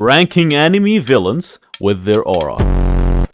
ranking enemy villains with their aura.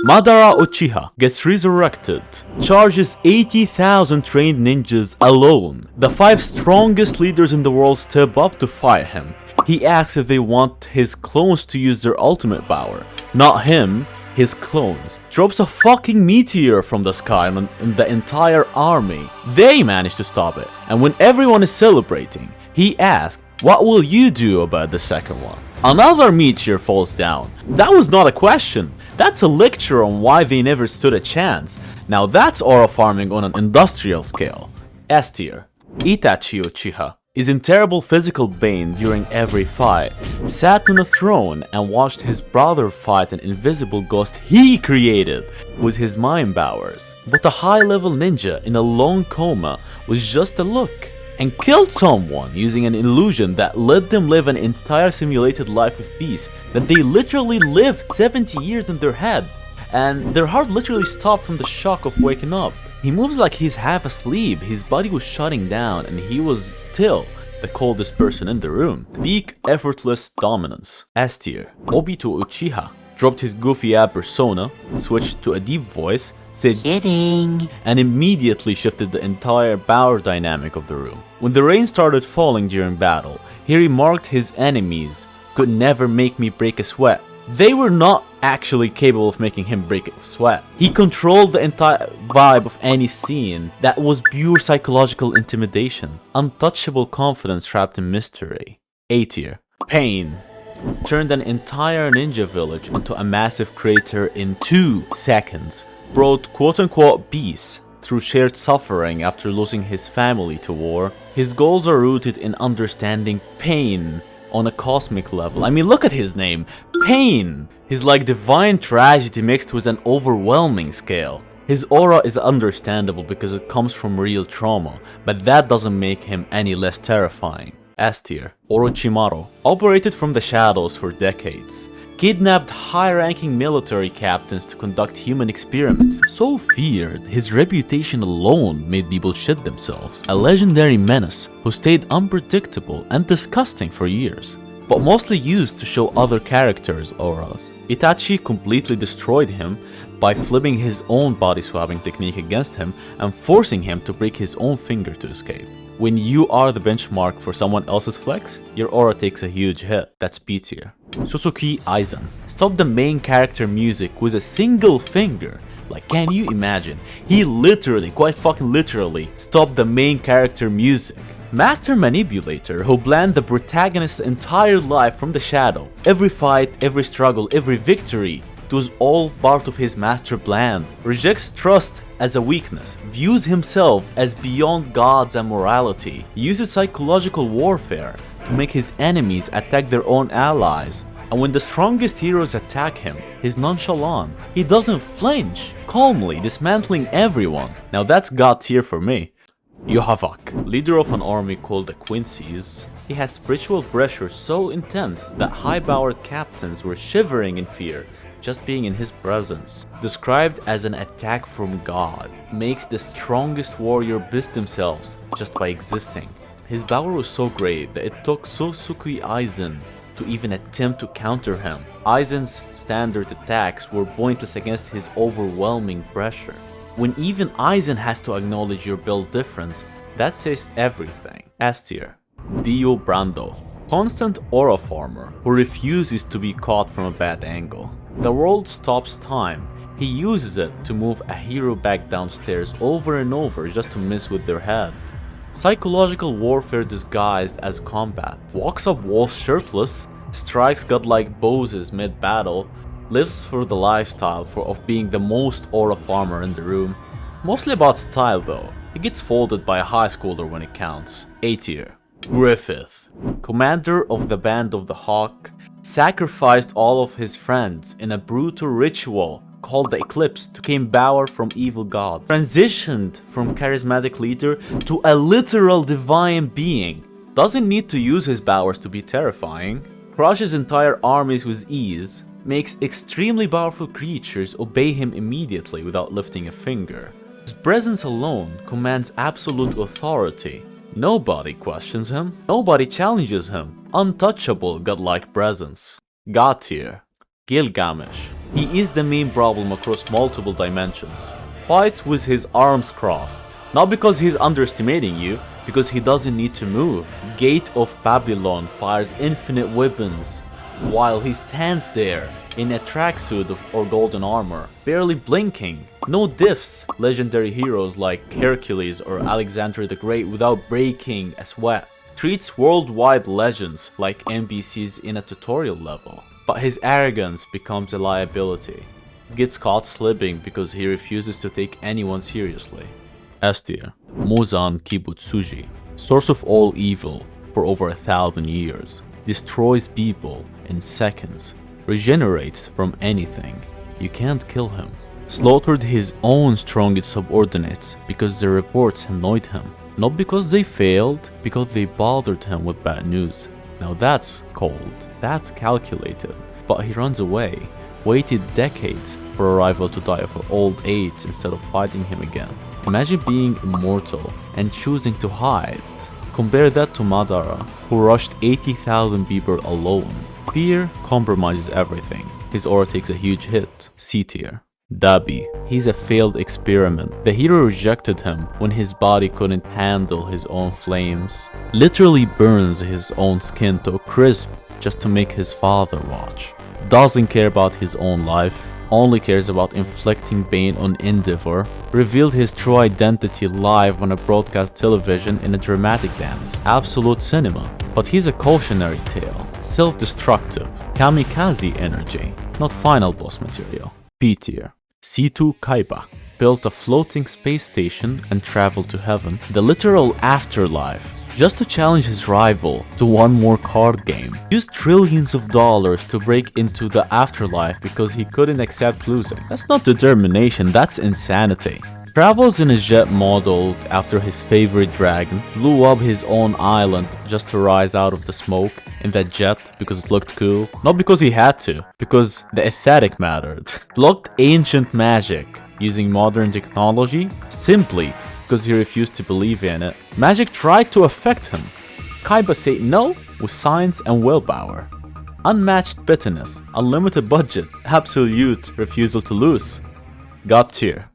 Madara Uchiha gets resurrected, charges 80,000 trained ninjas alone. The 5 strongest leaders in the world step up to fight him. He asks if they want his clones to use their ultimate power. Not him, his clones. Drops a fucking meteor from the sky on the entire army. They manage to stop it, and when everyone is celebrating, he asks, "What will you do about the second one?" Another meteor falls down. That was not a question. That's a lecture on why they never stood a chance. Now that's aura farming on an industrial scale. S tier. Itachi Uchiha is in terrible physical pain during every fight. Sat on a throne and watched his brother fight an invisible ghost he created with his mind powers. But a high-level ninja in a long coma was just a look, and killed someone using an illusion that let them live an entire simulated life with peace that they literally lived 70 years in their head, and their heart literally stopped from the shock of waking up. He moves like he's half asleep, his body was shutting down, and he was still the coldest person in the room. Peak effortless dominance. S tier. Obito Uchiha dropped his goofy ass persona, switched to a deep voice, said "kidding," and immediately shifted the entire power dynamic of the room. When the rain started falling during battle, he remarked his enemies could never make me break a sweat. They were not actually capable of making him break a sweat. He controlled the entire vibe of any scene. That was pure psychological intimidation. Untouchable confidence trapped in mystery. A tier. Pain turned an entire ninja village into a massive crater in 2 seconds. Brought quote-unquote peace through shared suffering after losing his family to war. His goals are rooted in understanding pain on a cosmic level. I mean, look at his name, Pain! He's like divine tragedy mixed with an overwhelming scale. His aura is understandable because it comes from real trauma, but that doesn't make him any less terrifying. S tier. Orochimaru operated from the shadows for decades. Kidnapped high-ranking military captains to conduct human experiments. So feared, his reputation alone made people shit themselves. A legendary menace who stayed unpredictable and disgusting for years, but mostly used to show other characters' auras. Itachi completely destroyed him by flipping his own body swapping technique against him and forcing him to break his own finger to escape. When you are the benchmark for someone else's flex, your aura takes a huge hit. That's B tier. Sosuke Aizen stopped the main character music with a single finger. Like, can you imagine? He literally, quite fucking literally, stopped the main character music. Master manipulator who planned the protagonist's entire life from the shadow. Every fight, every struggle, every victory. It was all part of his master plan. Rejects trust as a weakness, views himself as beyond gods and morality, uses psychological warfare to make his enemies attack their own allies. And when the strongest heroes attack him, he's nonchalant. He doesn't flinch, calmly dismantling everyone. Now that's God tier for me. Yhwach, leader of an army called the Quincy's. He has spiritual pressure so intense that high-powered captains were shivering in fear just being in his presence. Described as an attack from God, makes the strongest warrior piss themselves just by existing. His power was so great that it took Sosuke Aizen to even attempt to counter him. Aizen's standard attacks were pointless against his overwhelming pressure. When even Aizen has to acknowledge your build difference, that says everything. S tier. Dio Brando. Constant aura farmer who refuses to be caught from a bad angle. The world stops time. He uses it to move a hero back downstairs over and over just to mess with their head. Psychological warfare disguised as combat. Walks up walls shirtless, strikes godlike poses mid-battle, lives for the lifestyle of being the most aura farmer in the room. Mostly about style though. He gets folded by a high schooler when it counts. A tier. Griffith, commander of the Band of the Hawk, sacrificed all of his friends in a brutal ritual called the Eclipse to gain power from evil gods. Transitioned from charismatic leader to a literal divine being. Doesn't need to use his powers to be terrifying. Crushes entire armies with ease. Makes extremely powerful creatures obey him immediately without lifting a finger. His presence alone commands absolute authority. Nobody questions him. Nobody challenges him. Untouchable godlike presence. God tier. Gilgamesh. He is the main problem across multiple dimensions. Fights with his arms crossed. Not because he's underestimating you, because he doesn't need to move. Gate of Babylon fires infinite weapons, while he stands there in a tracksuit or golden armor, barely blinking. No diffs, legendary heroes like Hercules or Alexander the Great without breaking a sweat. Treats worldwide legends like NPCs in a tutorial level. But his arrogance becomes a liability. Gets caught slipping because he refuses to take anyone seriously. S tier. Muzan Kibutsuji. Source of all evil for over 1,000 years. Destroys people in seconds. Regenerates from anything. You can't kill him. Slaughtered his own strongest subordinates because their reports annoyed him. Not because they failed, because they bothered him with bad news. Now that's cold, that's calculated. But he runs away, waited decades for a rival to die of old age instead of fighting him again. Imagine being immortal and choosing to hide. Compare that to Madara, who rushed 80,000 people alone. Fear compromises everything. His aura takes a huge hit. C tier. Dabi. He's a failed experiment. The hero rejected him when his body couldn't handle his own flames. Literally burns his own skin to a crisp just to make his father watch. Doesn't care about his own life, only cares about inflicting pain on Endeavor. Revealed his true identity live on a broadcast television in a dramatic dance. Absolute cinema. But he's a cautionary tale. Self-destructive. Kamikaze energy. Not final boss material. B tier. Seto Kaiba. Built a floating space station and traveled to heaven, the literal afterlife, just to challenge his rival to one more card game. Used trillions of dollars to break into the afterlife because he couldn't accept losing. That's not determination, that's insanity. Travels in a jet modeled after his favorite dragon, blew up his own island just to rise out of the smoke in that jet because it looked cool. Not because he had to, because the aesthetic mattered. Blocked ancient magic using modern technology simply because he refused to believe in it. Magic tried to affect him. Kaiba said no with science and willpower. Unmatched bitterness, unlimited budget, absolute refusal to lose. God tier.